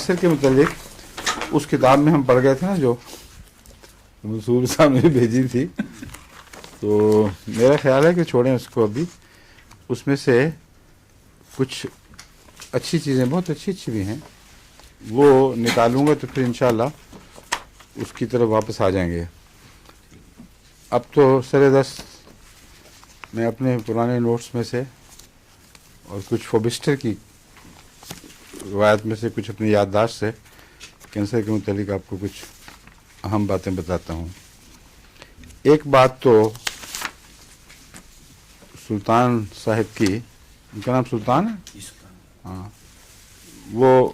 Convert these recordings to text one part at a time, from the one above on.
Cancer کے متعلق اس کتاب میں ہم پڑھ گئے تھے نا جو منصور صاحب نے بھیجی تھی، تو میرا خیال ہے کہ چھوڑیں اس کو ابھی. اس میں سے کچھ اچھی چیزیں، بہت اچھی اچھی بھی ہیں، وہ نکالوں گا تو پھر انشاءاللہ اس کی طرف واپس آ جائیں گے. اب تو سر دست میں اپنے پرانے نوٹس میں سے اور کچھ فوبسٹر کی روایت میں سے کچھ اپنی یادداشت سے کینسر کے متعلق آپ کو کچھ اہم باتیں بتاتا ہوں. ایک بات تو سلطان صاحب کی، ان کا نام سلطان ہے، ہاں، وہ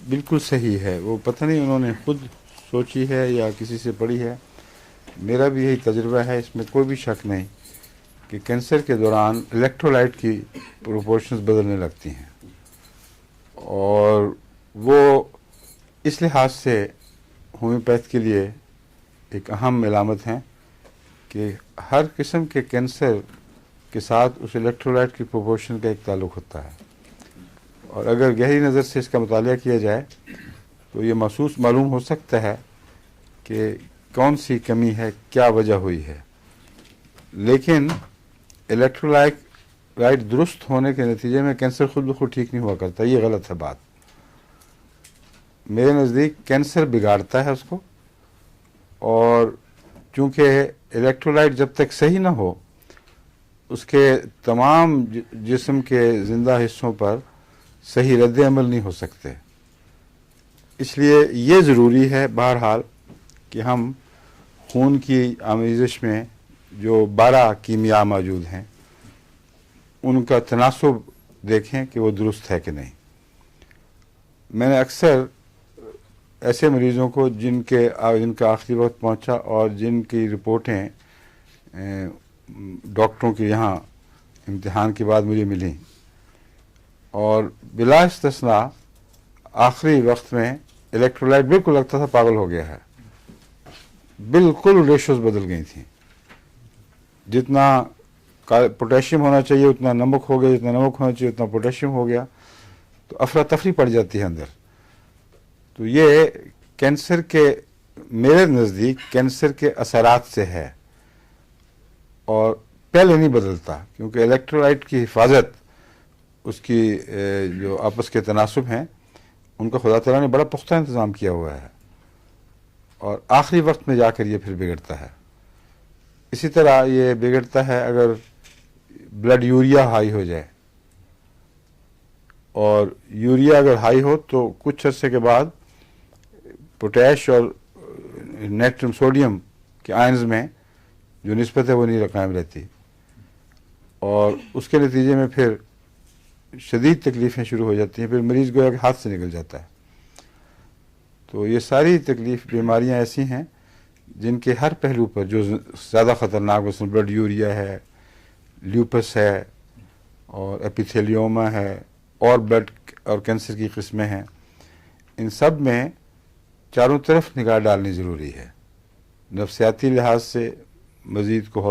بالکل صحیح ہے. وہ پتہ نہیں انہوں نے خود سوچی ہے یا کسی سے پڑھی ہے. میرا بھی یہی تجربہ ہے، اس میں کوئی بھی شک نہیں کہ کینسر کے دوران الیکٹرولائٹ کی پروپورشنز بدلنے لگتی ہیں، اور وہ اس لحاظ سے ہومیوپیتھ کے لیے ایک اہم علامت ہیں کہ ہر قسم کے کینسر کے ساتھ اس الیکٹرولائٹ کی پروپورشن کا ایک تعلق ہوتا ہے. اور اگر گہری نظر سے اس کا مطالعہ کیا جائے تو یہ محسوس معلوم ہو سکتا ہے کہ کون سی کمی ہے، کیا وجہ ہوئی ہے. لیکن الیکٹرولائٹ درست ہونے کے نتیجے میں کینسر خود بخود ٹھیک نہیں ہوا کرتا. یہ غلط ہے بات. میرے نزدیک کینسر بگاڑتا ہے اس کو، اور چونکہ الیکٹرولائٹ جب تک صحیح نہ ہو اس کے تمام جسم کے زندہ حصوں پر صحیح رد عمل نہیں ہو سکتے. اس لیے یہ ضروری ہے بہرحال کہ ہم خون کی آمیزش میں جو 12 کیمیا موجود ہیں ان کا تناسب دیکھیں کہ وہ درست ہے کہ نہیں. میں نے اکثر ایسے مریضوں کو جن کا آخری وقت پہنچا اور جن کی رپورٹیں ڈاکٹروں کے یہاں امتحان کے بعد مجھے ملیں، اور بلا استثناء آخری وقت میں الیکٹرولائٹ بالکل لگتا تھا پاگل ہو گیا ہے. بالکل ریشوز بدل گئی تھیں. جتنا پوٹیشیم ہونا چاہیے اتنا نمک ہو گیا، جتنا نمک ہونا چاہیے اتنا پوٹیشیم ہو گیا. تو افراتفری پڑ جاتی ہے اندر. تو یہ کینسر کے، میرے نزدیک کینسر کے اثرات سے ہے، اور پہلے نہیں بدلتا، کیونکہ الیکٹرولائٹ کی حفاظت، اس کی جو آپس کے تناسب ہیں ان کا خدا تعالیٰ نے بڑا پختہ انتظام کیا ہوا ہے، اور آخری وقت میں جا کر یہ پھر بگڑتا ہے. اسی طرح یہ بگڑتا ہے اگر بلڈ یوریا ہائی ہو جائے، اور یوریا اگر ہائی ہو تو کچھ عرصے کے بعد پوٹیش اور نیٹریم سوڈیم کے آئنز میں جو نسبت ہے وہ نہیں قائم رہتی، اور اس کے نتیجے میں پھر شدید تکلیفیں شروع ہو جاتی ہیں. پھر مریض گویا کہ ہاتھ سے نکل جاتا ہے. تو یہ ساری بیماریاں ایسی ہیں جن کے ہر پہلو پر جو زیادہ خطرناک، مثلا بلڈ یوریا ہے، لیوپس ہے، اور ایپیتھیلیوما ہے، اور بلڈ اور کینسر کی قسمیں ہیں، ان سب میں چاروں طرف نگاہ ڈالنی ضروری ہے. نفسیاتی لحاظ سے مریض کو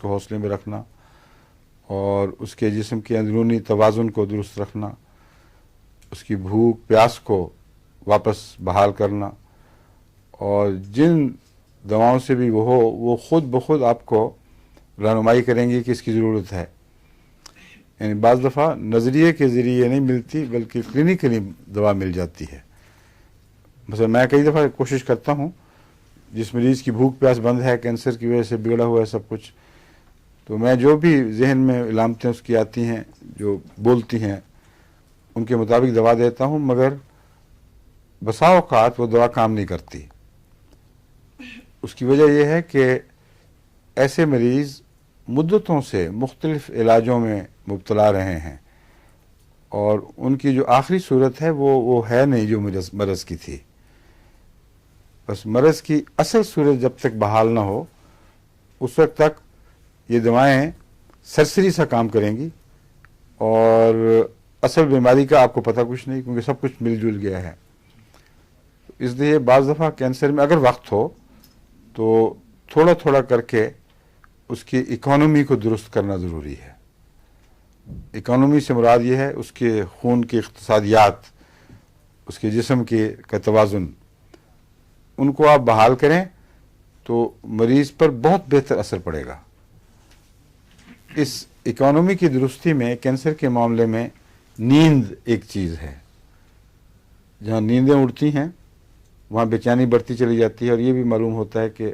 حوصلے میں رکھنا، اور اس کے جسم کے اندرونی توازن کو درست رکھنا، اس کی بھوک پیاس کو واپس بحال کرنا، اور جن دواؤں سے بھی وہ ہو وہ خود بخود آپ کو رہنمائی کریں گی کہ اس کی ضرورت ہے. یعنی بعض دفعہ نظریے کے ذریعے نہیں ملتی بلکہ کلینکلی دوا مل جاتی ہے. مثلا میں کئی دفعہ کوشش کرتا ہوں، جس مریض کی بھوک پیاس بند ہے، کینسر کی وجہ سے بگڑا ہوا ہے سب کچھ، تو میں جو بھی ذہن میں علامتیں اس کی آتی ہیں جو بولتی ہیں ان کے مطابق دوا دیتا ہوں، مگر بسا اوقات وہ دوا کام نہیں کرتی. اس کی وجہ یہ ہے کہ ایسے مریض مدتوں سے مختلف علاجوں میں مبتلا رہے ہیں، اور ان کی جو آخری صورت ہے وہ ہے نہیں جو مرض کی تھی. بس مرض کی اصل صورت جب تک بحال نہ ہو اس وقت تک یہ دوائیں سرسری سا کام کریں گی، اور اصل بیماری کا آپ کو پتہ کچھ نہیں، کیونکہ سب کچھ مل جل گیا ہے. اس لیے بعض دفعہ کینسر میں اگر وقت ہو تو تھوڑا تھوڑا کر کے اس کی اکانومی کو درست کرنا ضروری ہے. اکانومی سے مراد یہ ہے اس کے خون کی اقتصادیات، اس کے جسم کا توازن، ان کو آپ بحال کریں تو مریض پر بہت بہتر اثر پڑے گا۔ اس اکانومی کی درستی میں کینسر کے معاملے میں نیند ایک چیز ہے۔ جہاں نیندیں اڑتی ہیں وہاں بے چینی بڑھتی چلی جاتی ہے، اور یہ بھی معلوم ہوتا ہے کہ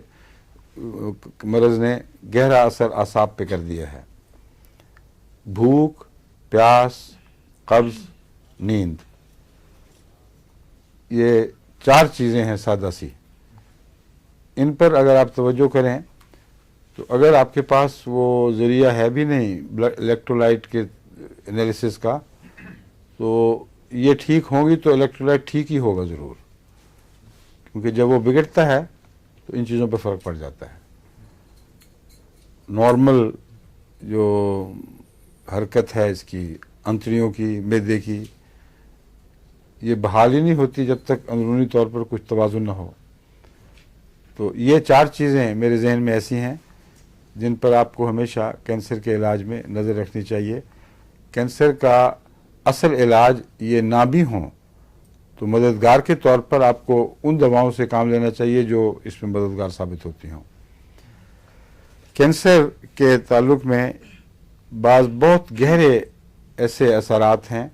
مرض نے گہرا اثر اعصاب پہ کر دیا ہے۔ بھوک، پیاس، قبض، نیند، یہ 4 چیزیں ہیں سادہ سی۔ ان پر اگر آپ توجہ کریں تو اگر آپ کے پاس وہ ذریعہ ہے بھی نہیں الیکٹرولائٹ کے انالیسس کا، تو یہ ٹھیک ہوں گی تو الیکٹرولائٹ ٹھیک ہی ہوگا ضرور، کیونکہ جب وہ بگڑتا ہے تو ان چیزوں پہ فرق پڑ جاتا ہے۔ نارمل جو حرکت ہے اس کی، انتڑیوں کی، معدے کی، یہ بحال ہی نہیں ہوتی جب تک اندرونی طور پر کچھ توازن نہ ہو۔ تو یہ 4 چیزیں میرے ذہن میں ایسی ہیں جن پر آپ کو ہمیشہ کینسر کے علاج میں نظر رکھنی چاہیے۔ کینسر کا اصل علاج یہ نہ بھی ہوں تو مددگار کے طور پر آپ کو ان دواؤں سے کام لینا چاہیے جو اس میں مددگار ثابت ہوتی ہوں۔ کینسر کے تعلق میں بعض بہت گہرے ایسے اثرات ہیں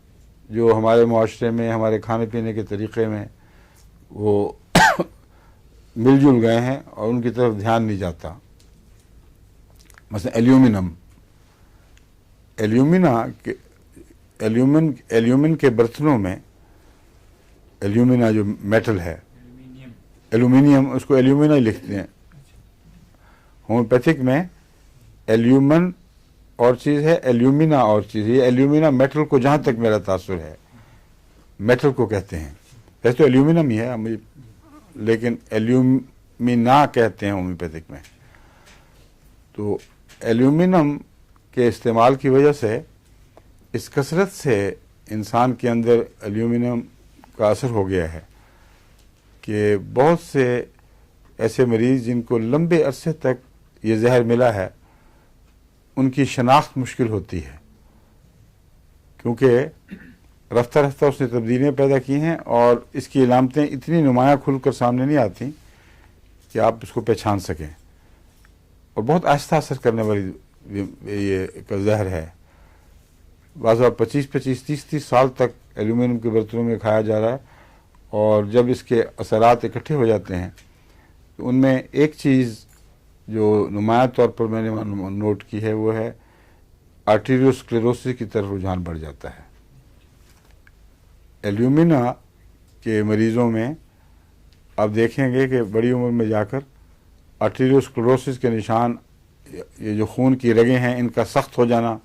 جو ہمارے معاشرے میں، ہمارے کھانے پینے کے طریقے میں وہ مل جل گئے ہیں اور ان کی طرف دھیان نہیں جاتا۔ مثلا ایلومین کے برتنوں میں، ایلومینا جو میٹل ہے، ایلومینیم، اس کو ایلومینا ہی لکھتے ہیں۔ ہومیوپیتھک میں ایلومن اور چیز ہے، ایلومینا اور چیز ہے۔ یہ ایلومینا میٹل کو، جہاں تک میرا تاثر ہے، میٹل کو کہتے ہیں۔ ویسے تو ایلومینم ہی ہے لیکن ایلومینا کہتے ہیں ہومیوپیتھک میں۔ تو ایلومینم کے استعمال کی وجہ سے، اس کثرت سے انسان کے اندر ایلومینم کا اثر ہو گیا ہے کہ بہت سے ایسے مریض جن کو لمبے عرصے تک یہ زہر ملا ہے، ان کی شناخت مشکل ہوتی ہے، کیونکہ رفتہ رفتہ اس نے تبدیلیاں پیدا کی ہیں اور اس کی علامتیں اتنی نمایاں کھل کر سامنے نہیں آتی کہ آپ اس کو پہچان سکیں، اور بہت آہستہ اثر کرنے والی یہ ایک زہر ہے۔ بعض 25-30 سال تک ایلومینیم کے برتنوں میں کھایا جا رہا ہے، اور جب اس کے اثرات اکٹھے ہو جاتے ہیں تو ان میں ایک چیز جو نمایاں طور پر میں نے نوٹ کی ہے وہ ہے آرٹیریوسکلیروسس کی طرف رجحان بڑھ جاتا ہے۔ ایلومینا کے مریضوں میں آپ دیکھیں گے کہ بڑی عمر میں جا کر آرٹیریوسکلیروسس کے نشان، یہ جو خون کی رگیں ہیں ان کا سخت ہو جانا،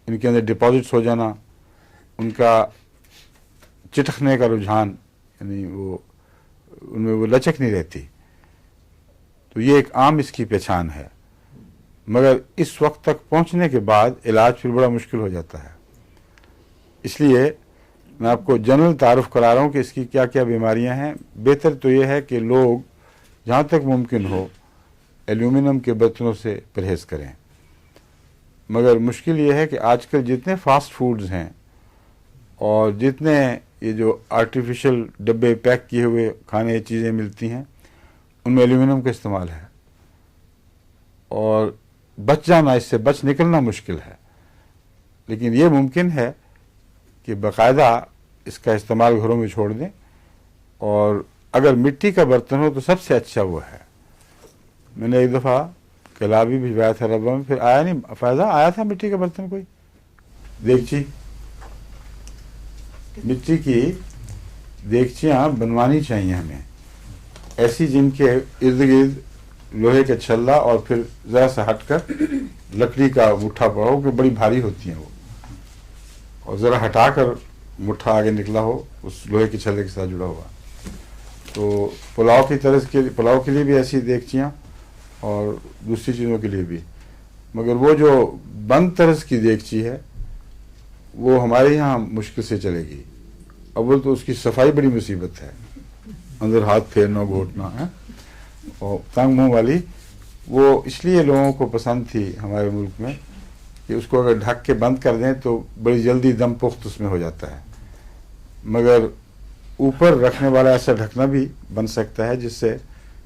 ان کے اندر ڈپازٹس ہو جانا، ان کا چٹکنے کا رجحان، یعنی وہ ان میں وہ لچک نہیں رہتی، تو یہ ایک عام اس کی پہچان ہے۔ مگر اس وقت تک پہنچنے کے بعد علاج پھر بڑا مشکل ہو جاتا ہے۔ اس لیے میں آپ کو جنرل تعارف کرا رہا ہوں کہ اس کی کیا کیا بیماریاں ہیں۔ بہتر تو یہ ہے کہ لوگ جہاں تک ممکن ہو ایلومینیم کے برتنوں سے پرہیز کریں، مگر مشکل یہ ہے کہ آج کل جتنے فاسٹ فوڈز ہیں اور جتنے یہ جو آرٹیفیشل ڈبے پیک کیے ہوئے کھانے چیزیں ملتی ہیں، ان میں ایلومینیم کا استعمال ہے، اور بچ جانا، اس سے بچ نکلنا مشکل ہے۔ لیکن یہ ممکن ہے کہ باقاعدہ اس کا استعمال گھروں میں چھوڑ دیں، اور اگر مٹی کا برتن ہو تو سب سے اچھا وہ ہے۔ میں نے ایک دفعہ کلابی بھجوایا تھا ربا میں، پھر آیا نہیں، فائدہ آیا تھا مٹی کا برتن، کوئی دیگچی، مٹی کی دیگچیاں بنوانی چاہیے ہمیں، ایسی جن کے ارد گرد لوہے کا چھلا اور پھر ذرا سا ہٹ کر لکڑی کا مٹھا پڑا ہو، کہ بڑی بھاری ہوتی ہیں وہ، اور ذرا ہٹا کر مٹھا آگے نکلا ہو اس لوہے کے چھلے کے ساتھ جڑا ہوا۔ تو پلاؤ کی طرز کے پلاؤ کے لیے بھی ایسی دیگچیاں اور دوسری چیزوں کے لیے بھی، مگر وہ جو بند طرز کی دیگچی ہے وہ ہمارے یہاں مشکل سے چلے گی۔ اول تو اس کی صفائی بڑی مصیبت ہے، اندر ہاتھ پھیرنا گھوٹنا ہے، اور تنگ منہ والی، وہ اس لیے لوگوں کو پسند تھی ہمارے ملک میں کہ اس کو اگر ڈھک کے بند کر دیں تو بڑی جلدی دم پخت اس میں ہو جاتا ہے، مگر اوپر رکھنے والا ایسا ڈھکنا بھی بن سکتا ہے جس سے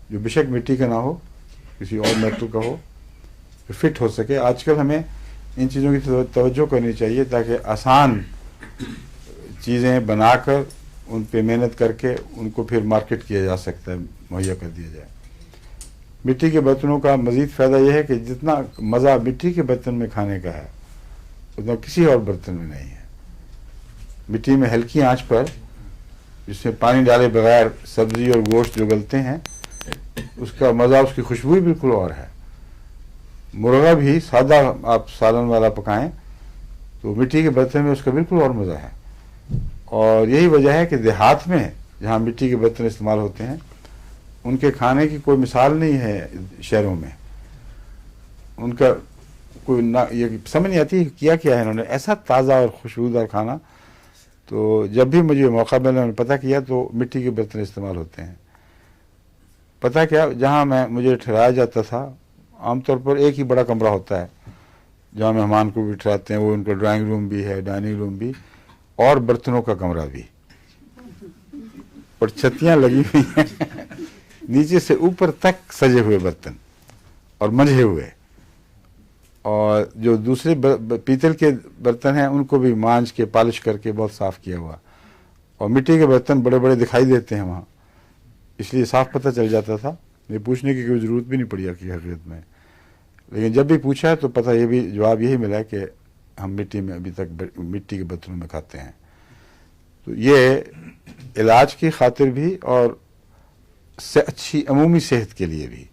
جو بشک مٹی کا نہ ہو کسی اور میٹل کا ہو فٹ ہو سکے. آج کل ہمیں ان چیزوں کی توجہ کرنی چاہیے تاکہ آسان چیزیں بنا کر ان پہ محنت کر کے ان کو پھر مارکیٹ کیا جا سکتا ہے, مہیا کر دیا جائے. مٹی کے برتنوں کا مزید فائدہ یہ ہے کہ جتنا مزہ مٹی کے برتن میں کھانے کا ہے اتنا کسی اور برتن میں نہیں ہے. مٹی میں ہلکی آنچ پر جس میں پانی ڈالے بغیر سبزی اور گوشت جو گلتے ہیں اس کا مزہ, اس کی خوشبو بالکل اور ہے. مرغا بھی سادہ آپ سالن والا پکائیں تو مٹی کے برتن میں اس کا بالکل اور مزہ ہے. اور یہی وجہ ہے کہ دیہات میں جہاں مٹی کے برتن استعمال ہوتے ہیں ان کے کھانے کی کوئی مثال نہیں ہے شہروں میں. ان کا کوئی یہ سمجھ نہیں آتی کیا ہے انہوں نے ایسا تازہ اور خوشبودار کھانا. تو جب بھی مجھے موقع ملا میں نے پتہ کیا تو مٹی کے برتن استعمال ہوتے ہیں. پتہ کیا, جہاں مجھے ٹھہرایا جاتا تھا عام طور پر ایک ہی بڑا کمرہ ہوتا ہے جہاں مہمان کو بھی ٹھہراتے ہیں. وہ ان کا ڈرائنگ روم بھی ہے, ڈائننگ روم بھی, اور برتنوں کا کمرہ بھی, اور چھتیاں لگی ہوئی ہیں نیچے سے اوپر تک سجے ہوئے برتن اور منجھے ہوئے. اور جو دوسرے پیتل کے برتن ہیں ان کو بھی مانج کے پالش کر کے بہت صاف کیا ہوا. اور مٹی کے برتن بڑے بڑے دکھائی دیتے ہیں وہاں, اس لیے صاف پتہ چل جاتا تھا. یہ پوچھنے کی کوئی ضرورت بھی نہیں پڑی حقیقت میں. لیکن جب بھی پوچھا تو پتہ یہ بھی جواب یہی ملا کہ ہم مٹی میں ابھی تک مٹی کے برتنوں میں کھاتے ہیں. تو یہ علاج کی خاطر بھی اور اچھی عمومی صحت کے لیے بھی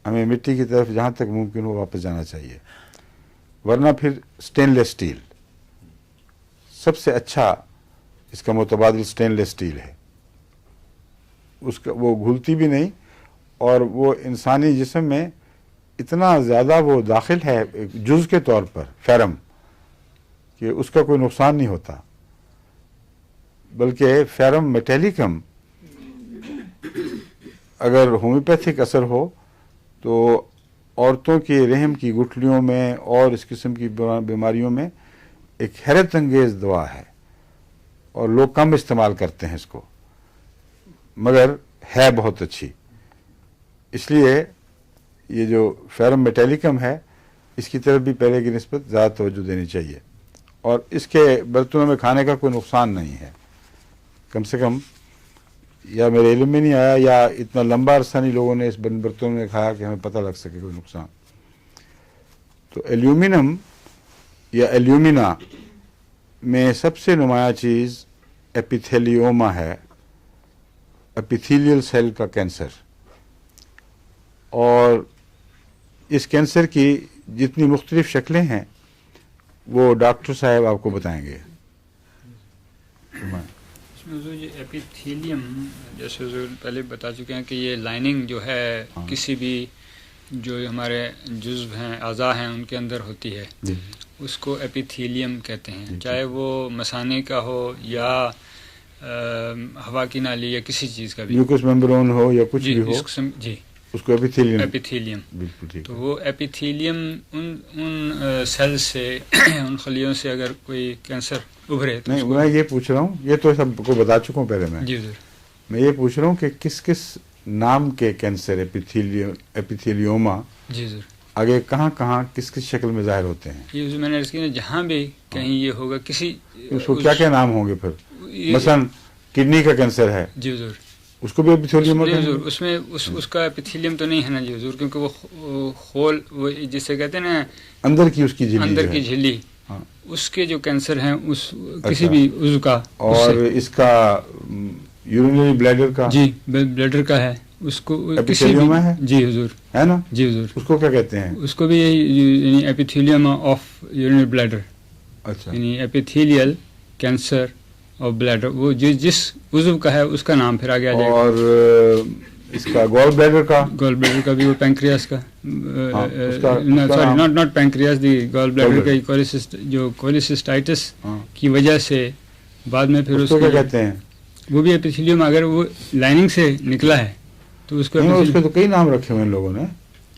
ہمیں مٹی کی طرف جہاں تک ممکن ہو واپس جانا چاہیے. ورنہ پھر سٹین لیس اسٹیل سب سے اچھا, اس کا متبادل سٹین لیس اسٹیل ہے. اس کا وہ گھلتی بھی نہیں اور وہ انسانی جسم میں اتنا زیادہ وہ داخل ہے جز کے طور پر فیرم کہ اس کا کوئی نقصان نہیں ہوتا. بلکہ فیرم میٹیلیکم اگر ہومیوپیتھک اثر ہو تو عورتوں کے رحم کی گٹھلیوں میں اور اس قسم کی بیماریوں میں ایک حیرت انگیز دوا ہے اور لوگ کم استعمال کرتے ہیں اس کو, مگر ہے بہت اچھی. اس لیے یہ جو فیرم میٹیلیکم ہے اس کی طرف بھی پہلے کی نسبت زیادہ توجہ دینی چاہیے. اور اس کے برتنوں میں کھانے کا کوئی نقصان نہیں ہے, کم سے کم یا میرے علم میں نہیں آیا یا اتنا لمبا عرصہ نہیں لوگوں نے اس برتنوں میں کھایا کہ ہمیں پتہ لگ سکے کوئی نقصان. تو ایلومینم یا ایلومینا میں سب سے نمایاں چیز ایپیتھیلیوما ہے, ایپیتھیلیل سیل کا کینسر. اور اس کینسر کی جتنی مختلف شکلیں ہیں وہ ڈاکٹر صاحب آپ کو بتائیں گے. حضور یہ ایپیتھیلیم جیسے حضور پہلے بتا چکے ہیں کہ یہ لائننگ جو ہے کسی بھی جو ہمارے جزو ہیں اعضاء ہیں ان کے اندر ہوتی ہے, اس کو ایپیتھیلیم کہتے ہیں. چاہے وہ مثانے کا ہو یا ہوا کی نالی یا کسی چیز کا بھی, میوکس ممبرون ہو یا کچھ بھی ہو, جی اس کو ایپیتھیلیم. بالکل ٹھیک. تو وہ ایپیتھیلیم ان سیل سے ان خلیوں سے اگر کوئی کینسر ابھرے تو نہیں, میں یہ پوچھ رہا ہوں, یہ تو سب کو بتا چکا ہوں پہلے میں. جی سر. میں یہ پوچھ رہا ہوں کہ کس کس نام کے کینسر ایپیتھیلیوما جی سر آگے کہاں کہاں کس کس شکل میں ظاہر ہوتے ہیں. یہ میں نے عرض کیا جہاں بھی کہیں یہ ہوگا کسی اس کو کیا کیا نام ہوں گے پھر؟ مثلا کڈنی کا کینسر ہے, جی حضور, اس کو بھی ایپیتھیلیم ہوتا ہے. اس میں اس کا ایپیتھیلیم تو نہیں ہے نا جی حضور, کیونکہ وہ خول وہ جسے کہتے ہیں نا اندر کی اس کی جھلی, اندر کی جھلی, اس کے جو کینسر ہیں اس کسی بھی عضو کا. اور اس کا یورینری بلیڈر کا, جی بلیڈر کا ہے, اس کو ایپیتھیلیم ہے. جی حضور, ہے نا. جی حضور, اس کو کیا کہتے ہیں؟ اس کو بھی یعنی ایپیتھیلیم آف یورینری بلیڈر. اچھا. یعنی ایپیتھیلیل کینسر اور بلیڈر, وہ جس عضو کا ہے اس کا نام پھر آگے آ جائے گا. اور اس کا گال بلیڈر کا, گال بلیڈر کا بھی وہ پینکریاس کا, سوری ناٹ پینکریاس, دی گال بلیڈر کا جو کولیسسٹائٹس کی وجہ سے بعد میں پھر اس کو کیا کہتے ہیں؟ وہ بھی ایپیتھیلیم, اگر وہ لائننگ سے نکلا ہے تو اس کو اس کے تو کئی نام رکھے ہوئے ان لوگوں نے.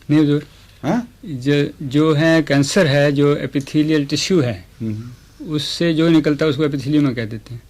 نہیں حضور, جو ہے کینسر ہے جو ایپیتھیلیل ٹیشو ہے اس سے جو نکلتا ہے اس کو ایپیتھیلیم کہہ دیتے ہیں.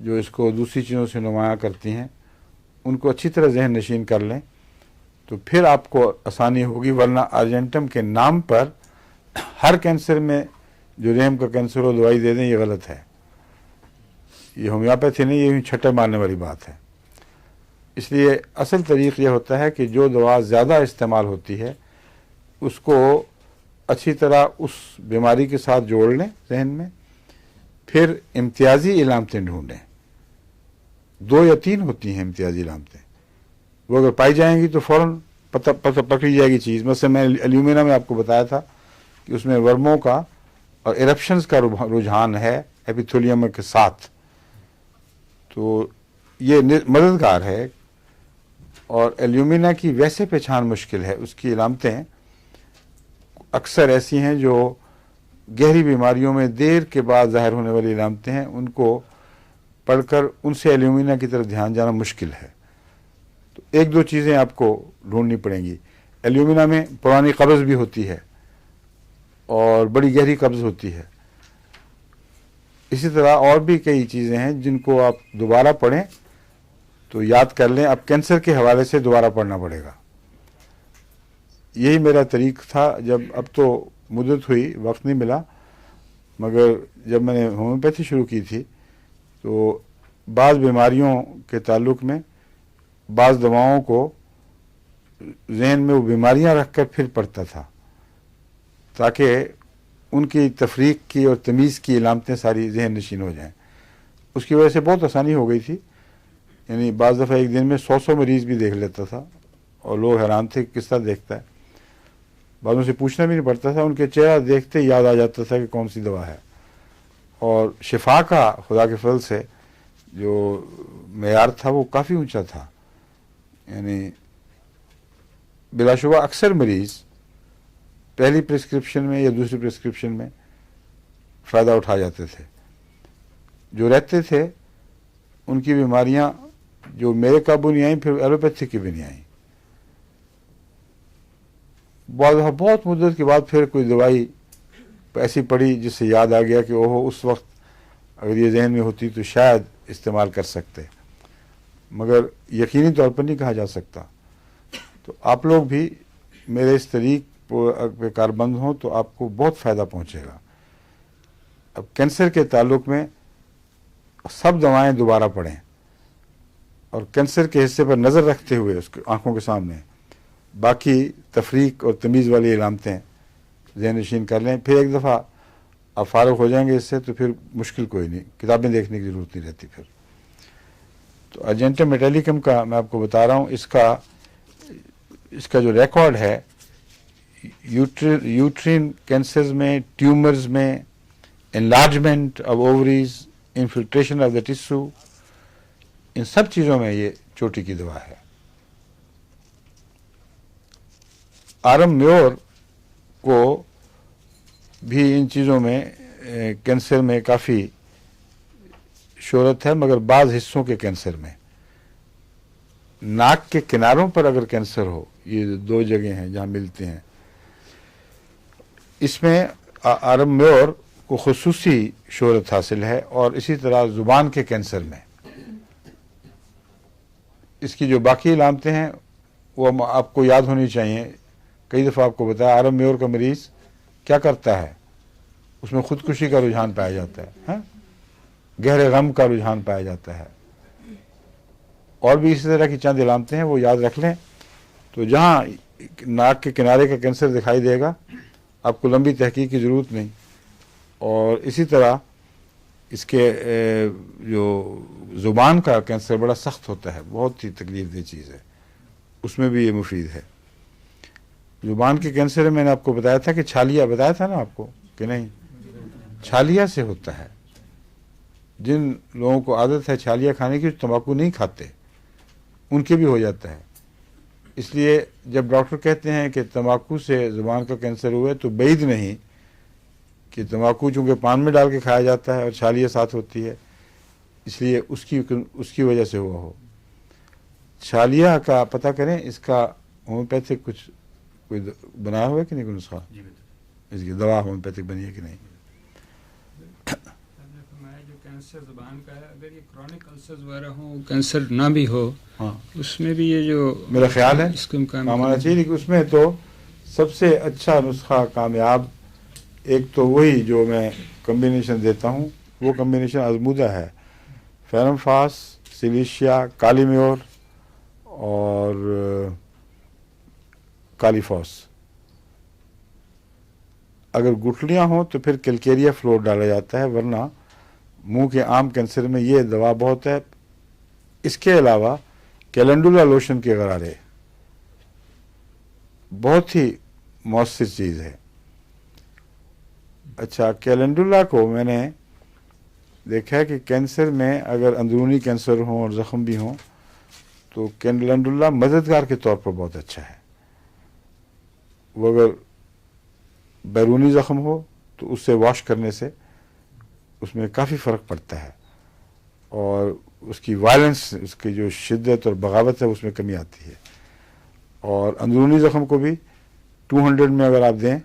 جو اس کو دوسری چیزوں سے نمایاں کرتی ہیں ان کو اچھی طرح ذہن نشین کر لیں تو پھر آپ کو آسانی ہوگی، ورنہ ارجنٹم کے نام پر ہر کینسر میں جو رحم کا کینسر ہو دوائی دے دیں، یہ غلط ہے. یہ ہومیوپیتھی نہیں، یہ چھٹے مارنے والی بات ہے. اس لیے اصل طریق یہ ہوتا ہے کہ جو دوا زیادہ استعمال ہوتی ہے اس کو اچھی طرح اس بیماری کے ساتھ جوڑ لیں ذہن میں، پھر امتیازی علامتیں ڈھونڈیں. 2 یا 3 ہوتی ہیں امتیازی علامتیں، وہ اگر پائی جائیں گی تو فوراً پتہ پکڑی جائے گی چیز. مثلا میں ایلیومینا میں آپ کو بتایا تھا کہ اس میں ورموں کا اور ایرپشنز کا رجحان ہے ایپیتھولیم کے ساتھ، تو یہ مددگار ہے. اور ایلیومینا کی ویسے پہچان مشکل ہے، اس کی علامتیں اکثر ایسی ہیں جو گہری بیماریوں میں دیر کے بعد ظاہر ہونے والی علامتیں ہیں، ان کو پڑھ کر ان سے ایلیومینا کی طرف دھیان جانا مشکل ہے. تو 1-2 چیزیں آپ کو ڈھونڈنی پڑیں گی. ایلیومینا میں پرانی قبض بھی ہوتی ہے اور بڑی گہری قبض ہوتی ہے. اسی طرح اور بھی کئی چیزیں ہیں جن کو آپ دوبارہ پڑھیں تو یاد کر لیں. اب کینسر کے حوالے سے دوبارہ پڑھنا پڑے گا. یہی میرا طریق تھا. اب تو مدت ہوئی، وقت نہیں ملا، مگر جب میں نے ہومیوپیتھی شروع کی تھی تو بعض بیماریوں کے تعلق میں بعض دواؤں کو ذہن میں وہ بیماریاں رکھ کر پھر پڑھتا تھا تاکہ ان کی تفریق کی اور تمیز کی علامتیں ساری ذہن نشین ہو جائیں. اس کی وجہ سے بہت آسانی ہو گئی تھی. یعنی بعض دفعہ ایک دن میں 100 مریض بھی دیکھ لیتا تھا اور لوگ حیران تھے کس طرح دیکھتا ہے. بعضوں سے پوچھنا بھی نہیں پڑتا تھا، ان کے چہرہ دیکھتے یاد آ جاتا تھا کہ کون سی دوا ہے. اور شفا کا خدا کے فضل سے جو معیار تھا وہ کافی اونچا تھا. یعنی بلا شبہ اکثر مریض پہلی پرسکرپشن میں یا دوسری پرسکرپشن میں فائدہ اٹھا جاتے تھے. جو رہتے تھے ان کی بیماریاں جو میرے قابو نہیں آئیں پھر ایلوپیتھی کی بھی نہیں آئیں. بہت مدت کے بعد پھر کوئی دوائی ایسی پڑی جس سے یاد آ گیا کہ اوہ اس وقت اگر یہ ذہن میں ہوتی تو شاید استعمال کر سکتے، مگر یقینی طور پر نہیں کہا جا سکتا. تو آپ لوگ بھی میرے اس طریق پہ کاربند ہوں تو آپ کو بہت فائدہ پہنچے گا. اب کینسر کے تعلق میں سب دوائیں دوبارہ پڑھیں اور کینسر کے حصے پر نظر رکھتے ہوئے اس کی آنکھوں کے سامنے باقی تفریق اور تمیز والی علامتیں ذہن نشین کر لیں. پھر ایک دفعہ آپ فارغ ہو جائیں گے اس سے تو پھر مشکل کوئی نہیں، کتابیں دیکھنے کی ضرورت نہیں رہتی پھر. تو ارجنٹم میٹیلیکم کا میں آپ کو بتا رہا ہوں، اس کا جو ریکارڈ ہے یوٹرین کینسرز میں، ٹیومرز میں، enlargement of ovaries, infiltration of the tissue, ان سب چیزوں میں یہ چوٹی کی دوا ہے. آرم میور کو بھی ان چیزوں میں کینسر میں کافی شہرت ہے، مگر بعض حصوں کے کینسر میں. ناک کے کناروں پر اگر کینسر ہو، یہ 2 جگہیں ہیں جہاں ملتے ہیں، اس میں آرم میور کو خصوصی شہرت حاصل ہے. اور اسی طرح زبان کے کینسر میں اس کی جو باقی علامتیں ہیں وہ آپ کو یاد ہونی چاہیے. کئی دفعہ آپ کو بتایا آرم میور کا مریض کیا کرتا ہے، اس میں خودکشی کا رجحان پایا جاتا ہے، گہرے غم کا رجحان پایا جاتا ہے. اور بھی اسی طرح کی چند علامتیں ہیں، وہ یاد رکھ لیں. تو جہاں ناک کے کنارے کا کینسر دکھائی دے گا آپ کو لمبی تحقیق کی ضرورت نہیں. اور اسی طرح اس کے جو زبان کا کینسر بڑا سخت ہوتا ہے، بہت ہی تکلیف دہ چیز ہے، اس میں بھی یہ مفید ہے. زبان کے کینسر میں نے آپ کو بتایا تھا کہ چھالیا، بتایا تھا نا آپ کو کہ نہیں، چھالیا سے ہوتا ہے. جن لوگوں کو عادت ہے چھالیا کھانے کی، تمباکو نہیں کھاتے، ان کے بھی ہو جاتا ہے. اس لیے جب ڈاکٹر کہتے ہیں کہ تمباکو سے زبان کا کینسر ہوا ہے تو بعید نہیں کہ تمباکو چونکہ پان میں ڈال کے کھایا جاتا ہے اور چھالیا ساتھ ہوتی ہے، اس لیے اس کی وجہ سے ہوا ہو. چھالیا کا پتہ کریں، اس کا ہومیوپیتھک کوئی بنایا ہوا ہے کہ نہیں کوئی نسخہ؟ اس کی دوا ہومیوپیتھک بنی ہے کہ نہیں؟ کینسر زبان کا ہے، اگر یہ کرونک السرز وغیرہ ہو، کینسر نہ بھی ہو، ہاں اس میں بھی یہ جو میرا خیال ہے اس کو امکان کام آنا چاہیے، لیکن اس میں تو سب سے اچھا نسخہ کامیاب ایک تو وہی جو میں کمبینیشن دیتا ہوں، وہ کمبینیشن آزمودہ ہے، فیرم فاس، سلیشیا، کالی میور اور کالی فاس۔ اگر گٹھلیاں ہوں تو پھر کیلکیریا فلور ڈالا جاتا ہے، ورنہ منہ کے عام کینسر میں یہ دوا بہت ہے۔ اس کے علاوہ کیلنڈولا لوشن کے غرارے بہت ہی مؤثر چیز ہے۔ اچھا، کیلنڈولا کو میں نے دیکھا ہے کہ کینسر میں اگر اندرونی کینسر ہوں اور زخم بھی ہوں تو کیلنڈولا مددگار کے طور پر بہت اچھا ہے۔ وہ اگر بیرونی زخم ہو تو اس سے واش کرنے سے اس میں کافی فرق پڑتا ہے، اور اس کی وائلنس، اس کی جو شدت اور بغاوت ہے اس میں کمی آتی ہے۔ اور اندرونی زخم کو بھی 200 میں اگر آپ دیں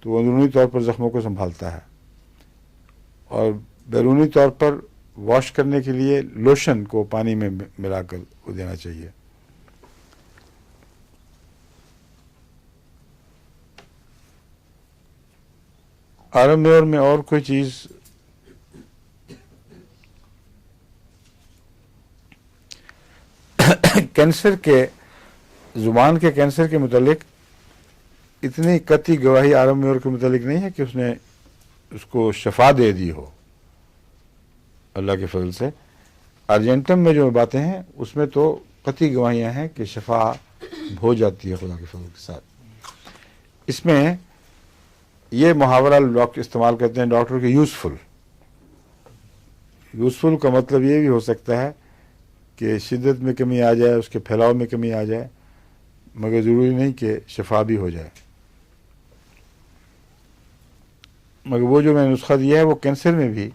تو وہ اندرونی طور پر زخموں کو سنبھالتا ہے، اور بیرونی طور پر واش کرنے کے لیے لوشن کو پانی میں ملا کر وہ دینا چاہیے۔ آرم میور میں اور کوئی چیز کینسر کے، زبان کے کینسر کے متعلق اتنی قطعی گواہی آرم میور کے متعلق نہیں ہے کہ اس نے اس کو شفا دے دی ہو، اللہ کے فضل سے۔ ارجنٹم میں جو باتیں ہیں اس میں تو قطعی گواہیاں ہیں کہ شفا ہو جاتی ہے خدا کے فضل کے ساتھ۔ اس میں یہ محاورہ ڈاکٹر استعمال کرتے ہیں ڈاکٹر کے، یوزفل۔ یوزفل کا مطلب یہ بھی ہو سکتا ہے کہ شدت میں کمی آ جائے، اس کے پھیلاؤ میں کمی آ جائے، مگر ضروری نہیں کہ شفا بھی ہو جائے۔ مگر وہ جو میں نے نسخہ دیا ہے وہ کینسر میں بھی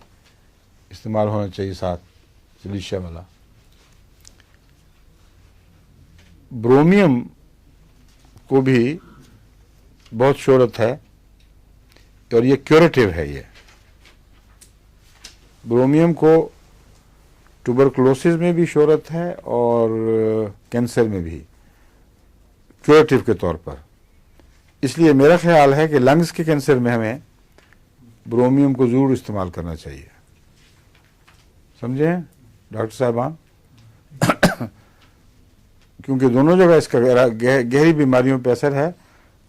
استعمال ہونا چاہیے، ساتھ سلیشیا والا۔ برومیم کو بھی بہت شہرت ہے اور یہ کیوریٹو ہے۔ یہ برومیم کو ٹوبرکلوسس میں بھی شہرت ہے اور کینسر میں بھی کیوریٹو کے طور پر۔ اس لیے میرا خیال ہے کہ لنگز کے کینسر میں ہمیں برومیم کو ضرور استعمال کرنا چاہیے، سمجھیں ڈاکٹر صاحبان؟ کیونکہ دونوں جگہ اس کا گہری بیماریوں پہ اثر ہے۔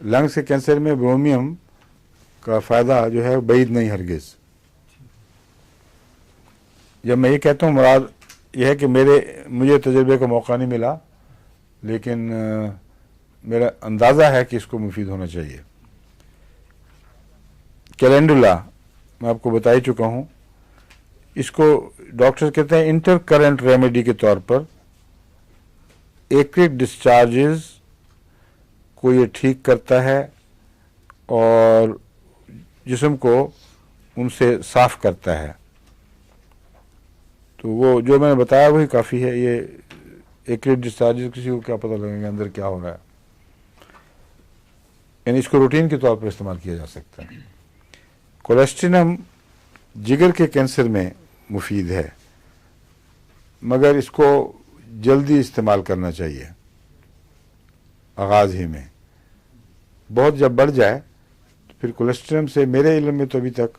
لنگز کے کینسر میں برومیم کا فائدہ جو ہے بعید نہیں ہرگز۔ جب میں یہ کہتا ہوں مراد یہ ہے کہ مجھے تجربے کا موقع نہیں ملا، لیکن میرا اندازہ ہے کہ اس کو مفید ہونا چاہیے۔ کیلنڈولا میں آپ کو بتا ہی چکا ہوں، اس کو ڈاکٹر کہتے ہیں انٹر کرنٹ ریمیڈی کے طور پر۔ ایکریٹ ڈسچارجز کو یہ ٹھیک کرتا ہے اور جسم کو ان سے صاف کرتا ہے۔ تو وہ جو میں نے بتایا وہی کافی ہے۔ یہ ایکریٹ ڈسچارجز کسی کو کیا پتہ لگے گا اندر کیا ہو رہا ہے، یعنی اس کو روٹین کے طور پر استعمال کیا جا سکتا ہے۔ کولیسٹرینم جگر کے کینسر میں مفید ہے، مگر اس کو جلدی استعمال کرنا چاہیے، آغاز ہی میں۔ بہت جب بڑھ جائے تو پھر کولیسٹرینم سے میرے علم میں تو ابھی تک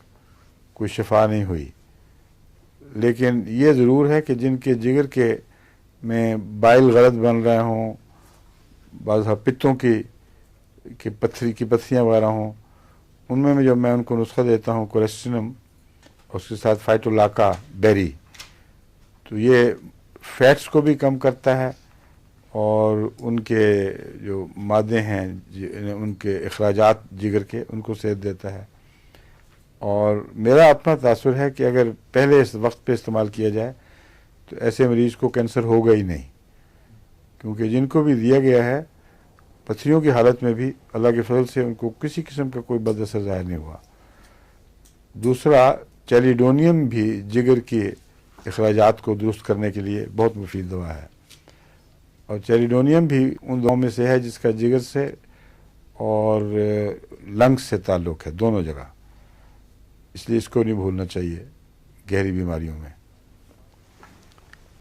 کوئی شفا نہیں ہوئی، لیکن یہ ضرور ہے کہ جن کے جگر کے میں بائل غلط بن رہے ہوں، بعض پتوں کی پتھریاں وغیرہ ہوں، ان میں جب میں ان کو نسخہ دیتا ہوں کولیسٹرینم اور اس کے ساتھ فائٹولاکا بیری، تو یہ فیٹس کو بھی کم کرتا ہے اور ان کے جو مادے ہیں ان کے اخراجات جگر کے ان کو صحت دیتا ہے۔ اور میرا اپنا تاثر ہے کہ اگر پہلے اس وقت پہ استعمال کیا جائے تو ایسے مریض کو کینسر ہوگا ہی نہیں، کیونکہ جن کو بھی دیا گیا ہے پتھریوں کی حالت میں بھی اللہ کے فضل سے ان کو کسی قسم کا کوئی بد اثر ظاہر نہیں ہوا۔ دوسرا، چیلیڈونیم بھی جگر کے اخراجات کو درست کرنے کے لیے بہت مفید دوا ہے، اور چیلیڈونیم بھی ان دواؤں میں سے ہے جس کا جگر سے اور لنگس سے تعلق ہے، دونوں جگہ۔ اس لیے اس کو نہیں بھولنا چاہیے گہری بیماریوں میں.